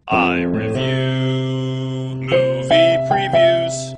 I review movie previews.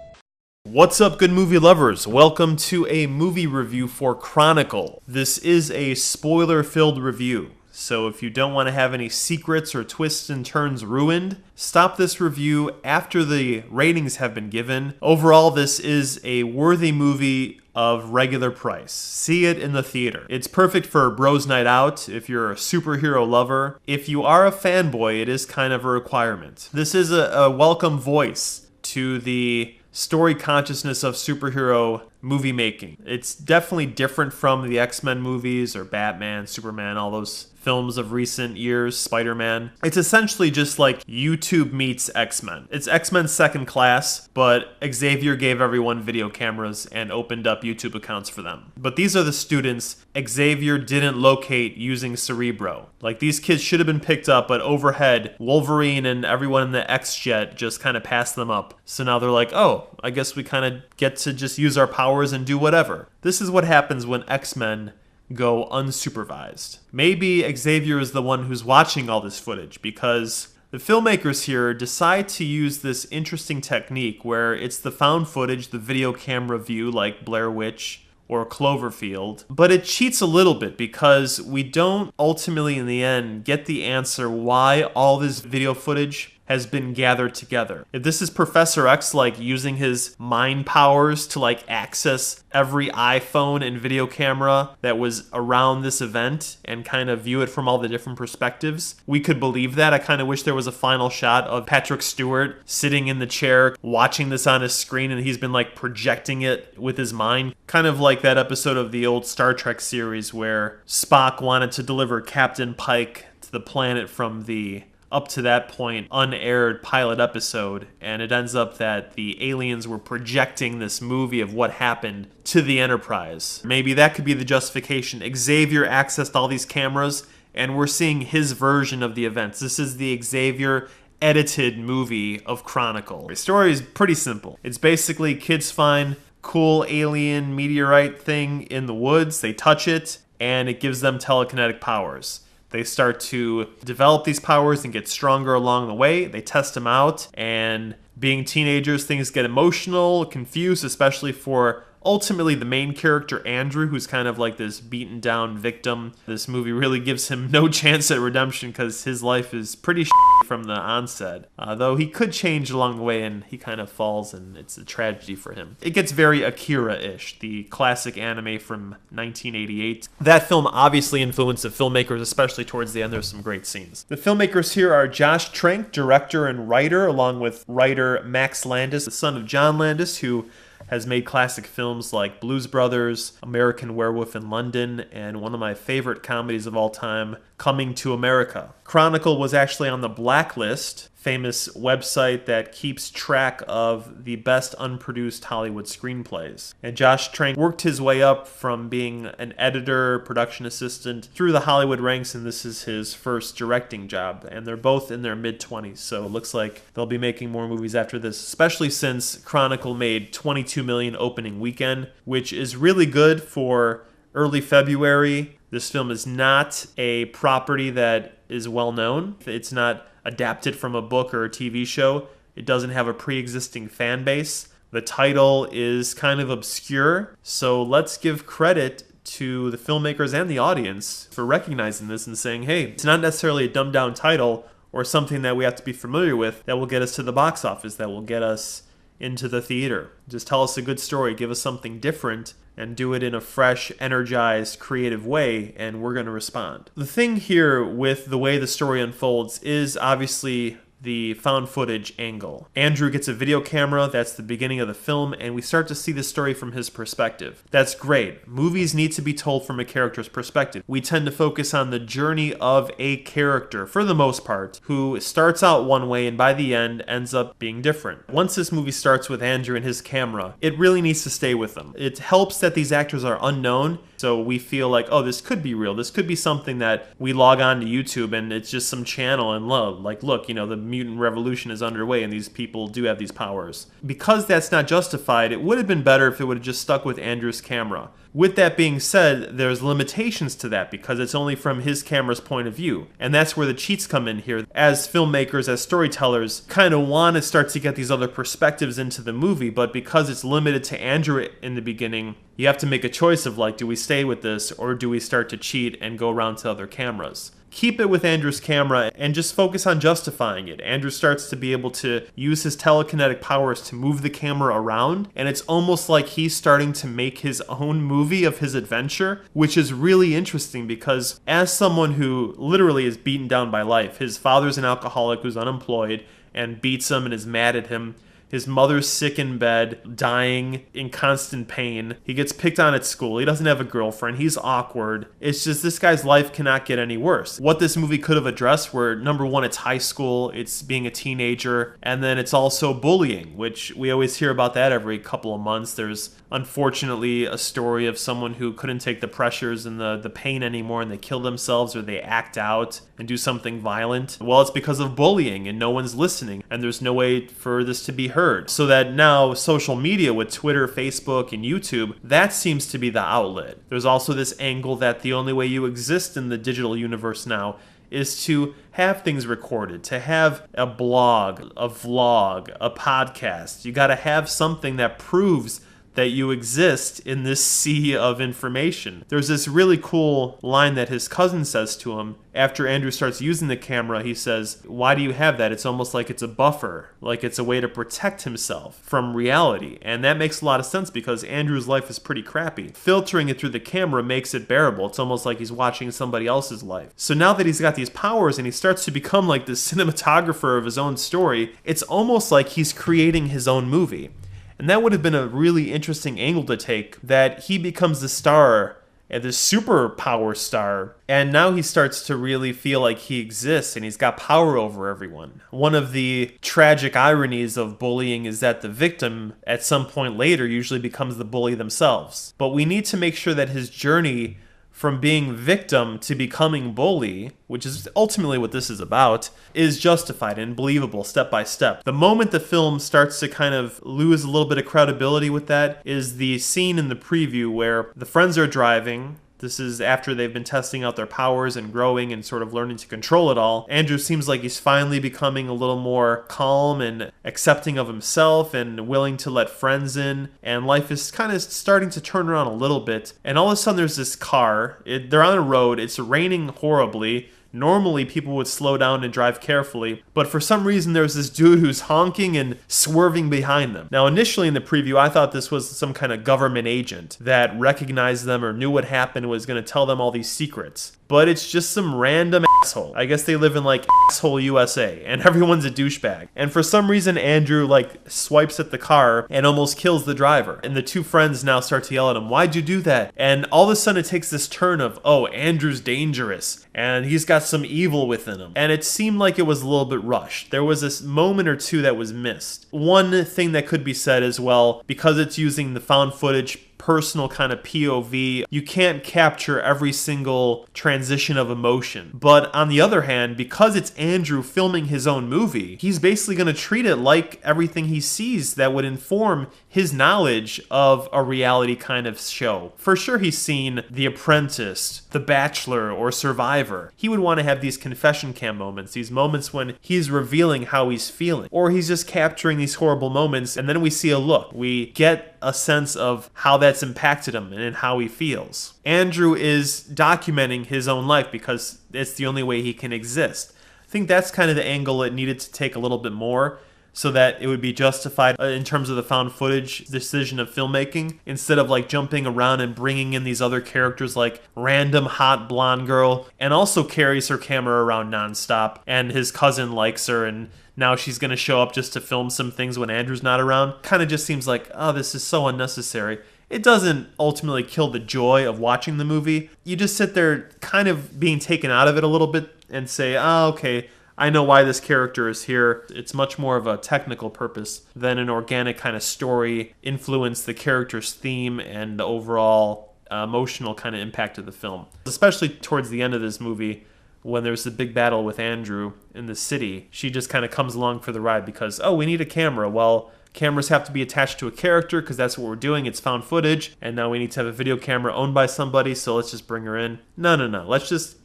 What's up, good movie lovers? Welcome to a movie review for Chronicle. This is a spoiler-filled review, so if you don't want to have any secrets or twists and turns ruined, stop this review after the ratings have been given. Overall, this is a worthy movie of regular price. See it in the theater. It's perfect for a bros night out if you're a superhero lover. If you are a fanboy, it is kind of a requirement. This is a welcome voice to the story consciousness of superhero movie making. It's definitely different from the X-Men movies or Batman, Superman, all those films of recent years, Spider-Man. It's essentially just like YouTube meets X-Men. It's X-Men Second Class, but Xavier gave everyone video cameras and opened up YouTube accounts for them. But these are the students Xavier didn't locate using Cerebro. Like, these kids should have been picked up, but overhead, Wolverine and everyone in the X-Jet just kind of passed them up. So now they're like, oh, I guess we kind of get to just use our powers and do whatever. This is what happens when X-Men go unsupervised. Maybe Xavier is the one who's watching all this footage, because the filmmakers here decide to use this interesting technique where it's the found footage, the video camera view like Blair Witch or Cloverfield, but it cheats a little bit because we don't ultimately in the end get the answer why all this video footage has been gathered together. If this is Professor X like using his mind powers to like access every iPhone and video camera that was around this event and kind of view it from all the different perspectives, we could believe that. I kind of wish there was a final shot of Patrick Stewart sitting in the chair watching this on his screen and he's been like projecting it with his mind. Kind of like that episode of the old Star Trek series where Spock wanted to deliver Captain Pike to the planet from the up to that point unaired pilot episode, and it ends up that the aliens were projecting this movie of what happened to the Enterprise. Maybe that could be the justification. Xavier accessed all these cameras and we're seeing his version of the events. This is the Xavier edited movie of Chronicle. The story is pretty simple. It's basically kids find cool alien meteorite thing in the woods, they touch it, and it gives them telekinetic powers. They start to develop these powers and get stronger along the way. They test them out, and being teenagers, things get emotional, confused, especially for ultimately the main character, Andrew, who's kind of like this beaten down victim. This movie really gives him no chance at redemption because his life is pretty from the onset. Though he could change along the way and he kind of falls and it's a tragedy for him. It gets very Akira-ish, the classic anime from 1988. That film obviously influenced the filmmakers, especially towards the end. There's some great scenes. The filmmakers here are Josh Trank, director and writer, along with writer Max Landis, the son of John Landis, who has made classic films like Blues Brothers, American Werewolf in London, and one of my favorite comedies of all time, Coming to America. Chronicle was actually on the Blacklist, famous website that keeps track of the best unproduced Hollywood screenplays. And Josh Trank worked his way up from being an editor, production assistant, through the Hollywood ranks, and this is his first directing job. And they're both in their mid-20s, so it looks like they'll be making more movies after this, especially since Chronicle made $22 million opening weekend, which is really good for early February. This film is not a property that is well known. It's not adapted from a book or a TV show. It doesn't have a pre-existing fan base. The title is kind of obscure, so let's give credit to the filmmakers and the audience for recognizing this and saying, hey, it's not necessarily a dumbed down title or something that we have to be familiar with that will get us to the box office, that will get us into the theater. Just tell us a good story, give us something different, and do it in a fresh, energized, creative way, and we're going to respond. The thing here with the way the story unfolds is obviously the found footage angle. Andrew gets a video camera, that's the beginning of the film, and we start to see the story from his perspective. That's great. Movies need to be told from a character's perspective. We tend to focus on the journey of a character, for the most part, who starts out one way and by the end ends up being different. Once this movie starts with Andrew and his camera, it really needs to stay with them. It helps that these actors are unknown, so we feel like, oh, this could be real. This could be something that we log on to YouTube and it's just some channel and love. Like, look, you know, the mutant revolution is underway and these people do have these powers. Because that's not justified, it would have been better if it would have just stuck with Andrew's camera. With that being said, there's limitations to that because it's only from his camera's point of view. And that's where the cheats come in here. As filmmakers, as storytellers, kind of want to start to get these other perspectives into the movie, but because it's limited to Andrew in the beginning, you have to make a choice of like, do we stay with this or do we start to cheat and go around to other cameras? Keep it with Andrew's camera and just focus on justifying it. Andrew starts to be able to use his telekinetic powers to move the camera around, and it's almost like he's starting to make his own movie of his adventure, which is really interesting because as someone who literally is beaten down by life, his father's an alcoholic who's unemployed and beats him and is mad at him. His mother's sick in bed, dying, in constant pain. He gets picked on at school. He doesn't have a girlfriend. He's awkward. It's just this guy's life cannot get any worse. What this movie could have addressed were, number one, it's high school, it's being a teenager, and then it's also bullying, which we always hear about that every couple of months. There's unfortunately a story of someone who couldn't take the pressures and the pain anymore and they kill themselves or they act out and do something violent. Well, it's because of bullying and no one's listening and there's no way for this to be heard. So that now social media with Twitter, Facebook, and YouTube, that seems to be the outlet. There's also this angle that the only way you exist in the digital universe now is to have things recorded, to have a blog, a vlog, a podcast. You got to have something that proves that you exist in this sea of information. There's this really cool line that his cousin says to him after Andrew starts using the camera. He says, "Why do you have that? It's almost like it's a buffer, like it's a way to protect himself from reality." And that makes a lot of sense because Andrew's life is pretty crappy. Filtering it through the camera makes it bearable. It's almost like he's watching somebody else's life. So now that he's got these powers and he starts to become like the cinematographer of his own story, it's almost like he's creating his own movie. And that would have been a really interesting angle to take, that he becomes the star, the superpower star, and now he starts to really feel like he exists and he's got power over everyone. One of the tragic ironies of bullying is that the victim, at some point later, usually becomes the bully themselves. But we need to make sure that his journey from being victim to becoming bully, which is ultimately what this is about, is justified and believable step by step. The moment the film starts to kind of lose a little bit of credibility with that is the scene in the preview where the friends are driving. This is after they've been testing out their powers and growing and sort of learning to control it all. Andrew seems like he's finally becoming a little more calm and accepting of himself and willing to let friends in. And life is kind of starting to turn around a little bit. And all of a sudden there's this car. They're on a road. It's raining horribly. Normally, people would slow down and drive carefully, but for some reason, there's this dude who's honking and swerving behind them. Now, initially in the preview, I thought this was some kind of government agent that recognized them or knew what happened and was going to tell them all these secrets. But it's just some random asshole. I guess they live in like asshole USA and everyone's a douchebag. And for some reason, Andrew like swipes at the car and almost kills the driver. And the two friends now start to yell at him, "Why'd you do that?" And all of a sudden it takes this turn of, oh, Andrew's dangerous and he's got some evil within him. And it seemed like it was a little bit rushed. There was this moment or two that was missed. One thing that could be said as well, because it's using the found footage personal kind of POV, you can't capture every single transition of emotion. But on the other hand, because it's Andrew filming his own movie, he's basically going to treat it like everything he sees that would inform his knowledge of a reality kind of show. For sure he's seen The Apprentice, The Bachelor, or Survivor. He would want to have these confession cam moments, these moments when he's revealing how he's feeling. Or he's just capturing these horrible moments and then we see a look. We get a sense of how that's impacted him and how he feels. Andrew is documenting his own life because it's the only way he can exist. I think that's kind of the angle it needed to take a little bit more so that it would be justified in terms of the found footage decision of filmmaking, instead of like jumping around and bringing in these other characters like random hot blonde girl, and also carries her camera around nonstop, and his cousin likes her and now she's going to show up just to film some things when Andrew's not around. Kind of just seems like, oh, this is so unnecessary. It doesn't ultimately kill the joy of watching the movie. You just sit there kind of being taken out of it a little bit and say, oh, okay, I know why this character is here. It's much more of a technical purpose than an organic kind of story, influence the character's theme and the overall emotional kind of impact of the film. Especially towards the end of this movie, when there's the big battle with Andrew in the city, she just kind of comes along for the ride because, oh, we need a camera. Well, cameras have to be attached to a character because that's what we're doing. It's found footage, and now we need to have a video camera owned by somebody, so let's just bring her in. No.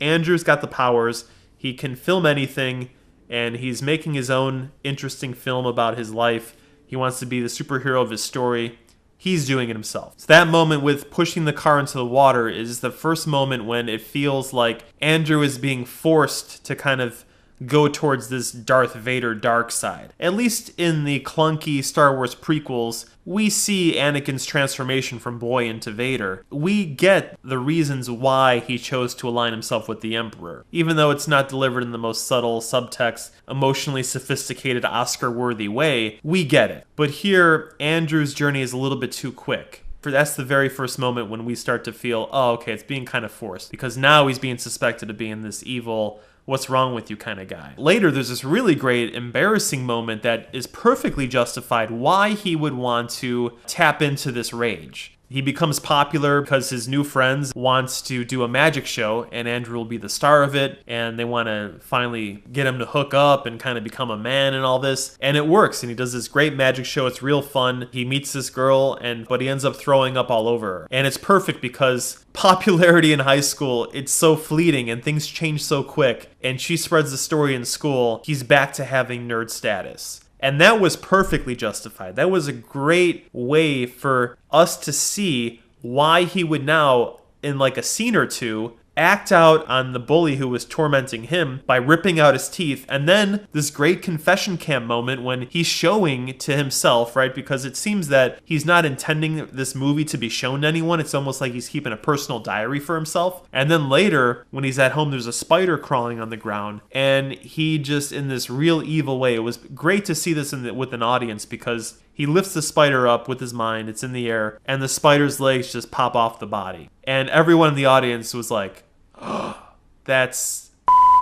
Andrew's got the powers. He can film anything, and he's making his own interesting film about his life. He wants to be the superhero of his story. He's doing it himself. So that moment with pushing the car into the water is the first moment when it feels like Andrew is being forced to kind of go towards this Darth Vader dark side. At least in the clunky Star Wars prequels, we see Anakin's transformation from boy into Vader. We get the reasons why he chose to align himself with the Emperor. Even though it's not delivered in the most subtle, subtext, emotionally sophisticated, Oscar-worthy way, we get it. But here, Andrew's journey is a little bit too quick. That's the very first moment when we start to feel, oh, okay, it's being kind of forced. Because now he's being suspected of being this evil, what's wrong with you kind of guy. Later, there's this really great, embarrassing moment that is perfectly justified why he would want to tap into this rage. He becomes popular because his new friends wants to do a magic show, and Andrew will be the star of it, and they want to finally get him to hook up and kind of become a man and all this. And it works, and he does this great magic show. It's real fun. He meets this girl, but he ends up throwing up all over her. And it's perfect because popularity in high school, it's so fleeting and things change so quick. And she spreads the story in school. He's back to having nerd status. And that was perfectly justified. That was a great way for us to see why he would now, in like a scene or two, act out on the bully who was tormenting him by ripping out his teeth. And then this great confession cam moment when he's showing to himself, right? Because it seems that he's not intending this movie to be shown to anyone. It's almost like he's keeping a personal diary for himself. And then later, when he's at home, there's a spider crawling on the ground. And he just, in this real evil way, it was great to see this with an audience because he lifts the spider up with his mind, it's in the air, and the spider's legs just pop off the body. And everyone in the audience was like, oh, that's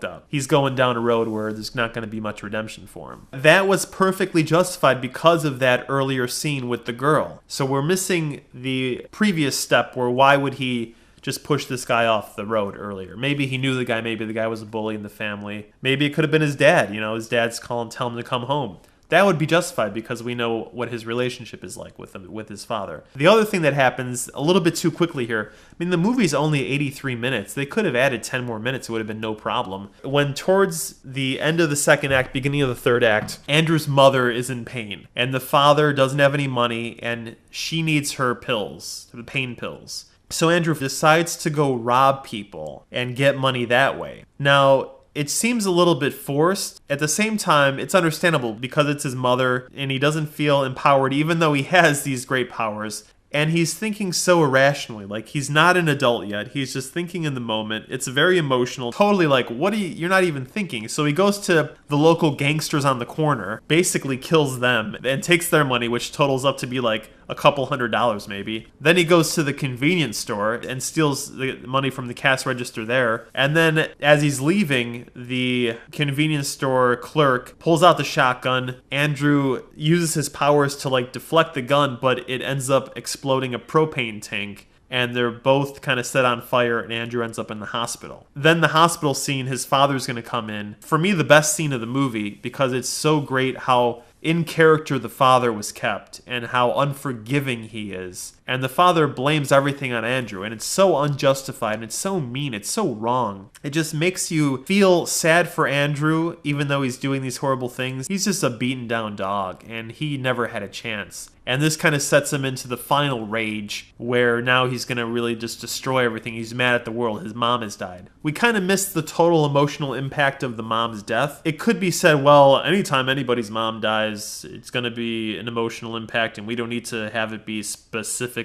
up. He's going down a road where there's not going to be much redemption for him. That was perfectly justified because of that earlier scene with the girl. So we're missing the previous step where why would he just push this guy off the road earlier? Maybe he knew the guy, maybe the guy was a bully in the family. Maybe it could have been his dad, his dad's calling, telling him to come home. That would be justified because we know what his relationship is like with his father. The other thing that happens a little bit too quickly here, the movie's only 83 minutes. They could have added 10 more minutes. It would have been no problem. When towards the end of the second act, beginning of the third act, Andrew's mother is in pain. And the father doesn't have any money and she needs her pills, the pain pills. So Andrew decides to go rob people and get money that way. Now, it seems a little bit forced. At the same time, it's understandable because it's his mother and he doesn't feel empowered even though he has these great powers. And he's thinking so irrationally, like he's not an adult yet. He's just thinking in the moment. It's very emotional, totally like, you're not even thinking. So he goes to the local gangsters on the corner, basically kills them and takes their money, which totals up to be like a couple $100 maybe. Then he goes to the convenience store and steals the money from the cash register there. And then as he's leaving, the convenience store clerk pulls out the shotgun. Andrew uses his powers to like deflect the gun, but it ends up exploding a propane tank. And they're both kind of set on fire, and Andrew ends up in the hospital. Then the hospital scene, his father's going to come in. For me, the best scene of the movie, because it's so great how in character the father was kept and how unforgiving he is. And the father blames everything on Andrew, and it's so unjustified, and it's so mean, it's so wrong. It just makes you feel sad for Andrew, even though he's doing these horrible things. He's just a beaten down dog, and he never had a chance. And this kind of sets him into the final rage, where now he's going to really just destroy everything. He's mad at the world. His mom has died. We kind of missed the total emotional impact of the mom's death. It could be said, well, anytime anybody's mom dies, it's going to be an emotional impact, and we don't need to have it be specifically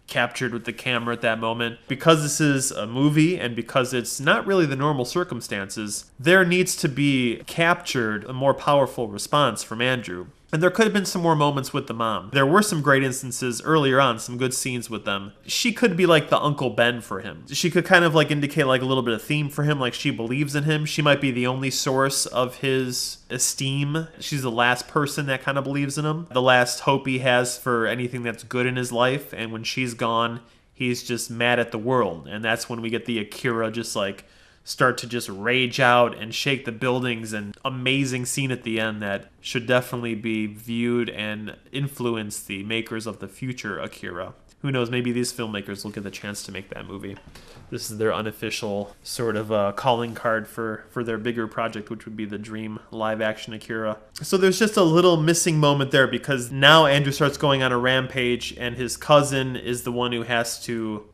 captured with the camera at that moment. Because this is a movie, and because it's not really the normal circumstances, there needs to be captured a more powerful response from Andrew. And there could have been some more moments with the mom. There were some great instances earlier on, some good scenes with them. She could be like the Uncle Ben for him. She could kind of like indicate like a little bit of theme for him, like she believes in him. She might be the only source of his esteem. She's the last person that kind of believes in him. The last hope he has for anything that's good in his life. And when she's gone, he's just mad at the world. And that's when we get the Akira just like start to just rage out and shake the buildings, and amazing scene at the end that should definitely be viewed and influence the makers of the future Akira. Who knows, maybe these filmmakers will get the chance to make that movie. This is their unofficial sort of calling card for their bigger project, which would be the dream live-action Akira. So there's just a little missing moment there, because now Andrew starts going on a rampage, and his cousin is the one who has to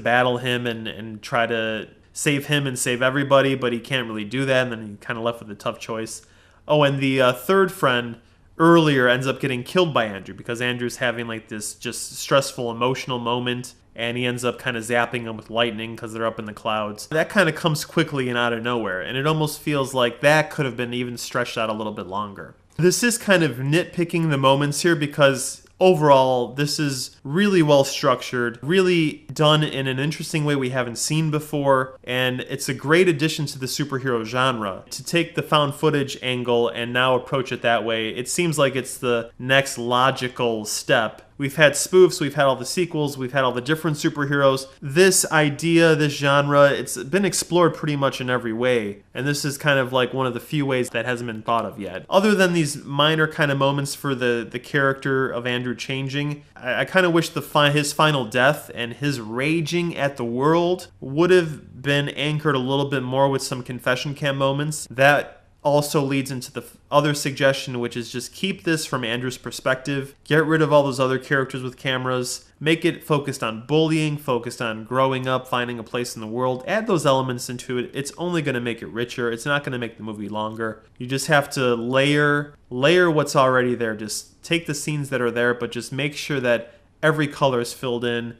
battle him and try to save him and save everybody, but he can't really do that, and then he's kind of left with a tough choice. Oh, and the third friend earlier ends up getting killed by Andrew, because Andrew's having like this just stressful emotional moment, and he ends up kind of zapping them with lightning because they're up in the clouds. That kind of comes quickly and out of nowhere, and it almost feels like that could have been even stretched out a little bit longer. This is kind of nitpicking the moments here, because overall, this is really well structured, really done in an interesting way we haven't seen before, and it's a great addition to the superhero genre. To take the found footage angle and now approach it that way, it seems like it's the next logical step. We've had spoofs, we've had all the sequels, we've had all the different superheroes. This idea, this genre, it's been explored pretty much in every way, and this is kind of like one of the few ways that hasn't been thought of yet. Other than these minor kind of moments for the character of Andrew changing, I kind of wish his final death and his raging at the world would have been anchored a little bit more with some confession cam moments. That also leads into the other suggestion, which is just keep this from Andrew's perspective. Get rid of all those other characters with cameras. Make it focused on bullying, focused on growing up, finding a place in the world. Add those elements into it. It's only going to make it richer. It's not going to make the movie longer. You just have to layer what's already there. Just take the scenes that are there, but just make sure that every color is filled in.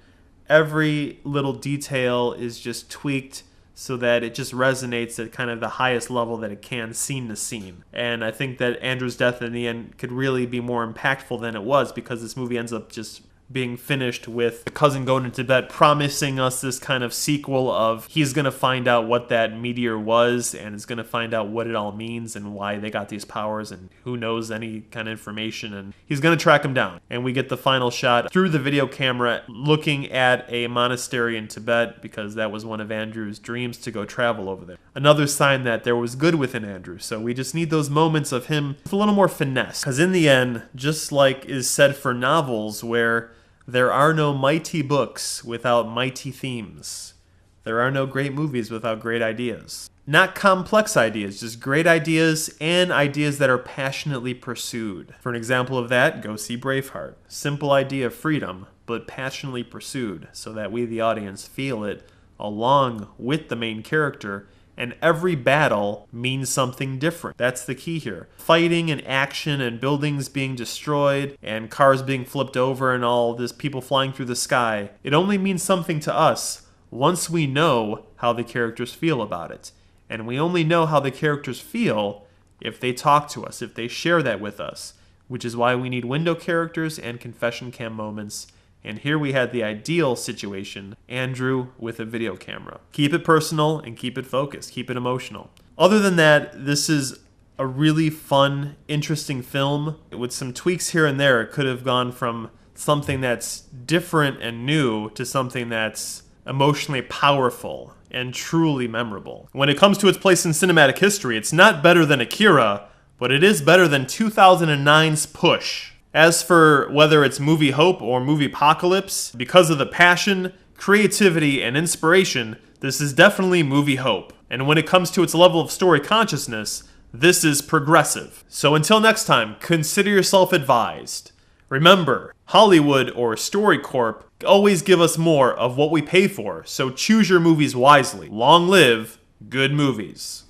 Every little detail is just tweaked so that it just resonates at kind of the highest level that it can, scene to scene. And I think that Andrew's death in the end could really be more impactful than it was, because this movie ends up just being finished with the cousin going into bed, promising us this kind of sequel of he's going to find out what that meteor was, and is going to find out what it all means and why they got these powers, and who knows any kind of information, and he's going to track him down. And we get the final shot through the video camera looking at a monastery in Tibet, because that was one of Andrew's dreams, to go travel over there. Another sign that there was good within Andrew. So we just need those moments of him with a little more finesse, because in the end, just like is said for novels, where there are no mighty books without mighty themes. There are no great movies without great ideas. Not complex ideas, just great ideas, and ideas that are passionately pursued. For an example of that, go see Braveheart. Simple idea of freedom, but passionately pursued, so that we, the audience, feel it along with the main character, and every battle means something different. That's the key here. Fighting and action and buildings being destroyed and cars being flipped over and all this people flying through the sky, it only means something to us once we know how the characters feel about it. And we only know how the characters feel if they talk to us, if they share that with us, which is why we need window characters and confession cam moments. And here we had the ideal situation, Andrew with a video camera. Keep it personal and keep it focused, keep it emotional. Other than that, this is a really fun, interesting film. With some tweaks here and there, it could have gone from something that's different and new to something that's emotionally powerful and truly memorable. When it comes to its place in cinematic history, it's not better than Akira, but it is better than 2009's Push. As for whether it's movie hope or movie apocalypse, because of the passion, creativity, and inspiration, this is definitely movie hope. And when it comes to its level of story consciousness, this is progressive. So until next time, consider yourself advised. Remember, Hollywood or StoryCorp always give us more of what we pay for, so choose your movies wisely. Long live good movies.